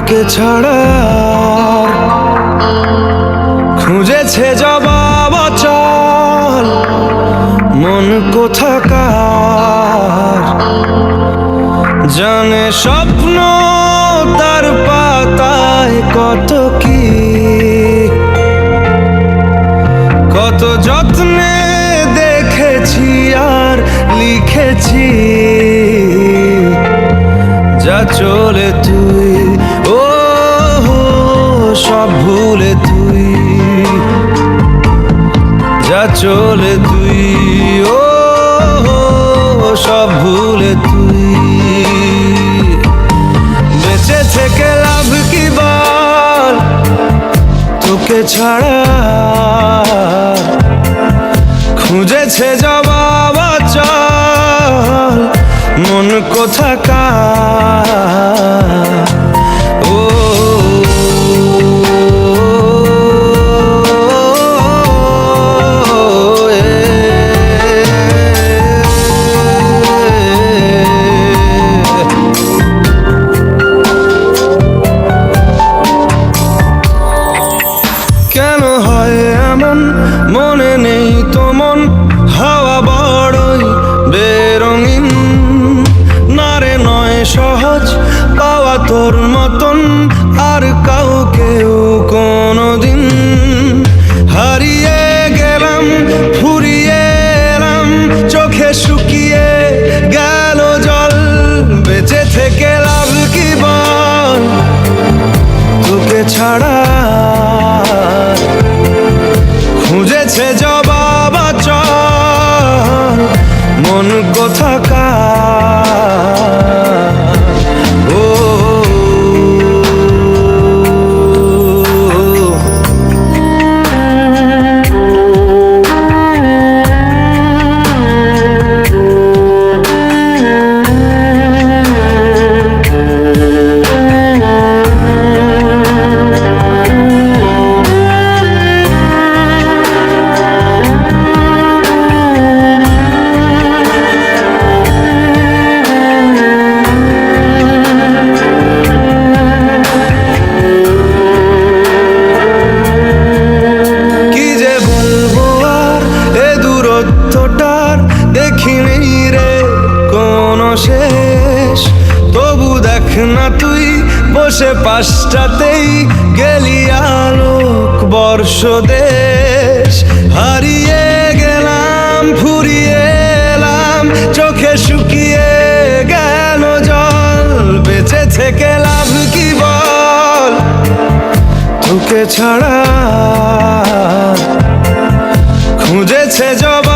তোকে ছাড়া খুঁজেছে জবাব অচল মন কোথাকার জানে স্বপ্ন তার পাতায় কত কি কত যত্নে দেখেছি আর লিখেছি যা চলে তুই ও সব ভুলে তুই যা চলে তুই ও সব ভুলে তুই বেঁচে থেকে লাভ কি বল তোকে ছাড়া খুঁজেছে জবাব অচল মন কোথাকার ও কেন হয় এমন মনে নেই তো মন হাওয়া বড়ই বেরঙিন নারে নয় সহজ পাওয়া তোর মতন আর কাউকেও কোনোদিন হারিয়ে গেলাম ফুরিয়ে এলাম চোখে শুকিয়ে গেল জল বেঁচে থেকে লাভ কি বল তোকে ছাড়া খুঁজেছে জবাব অচল মন কোথাকার ও দেখিনি রে কোনো শেষ তবু দেখ না তুই বসে পাশটাতেই গেলি আলোক বর্ষ দেশ হারিয়ে গেলাম ফুরিয়ে এলাম চোখে শুকিয়ে গেল জল বেঁচে থেকে লাভ কি বল তোকে ছাড়া খুঁজেছে জবাব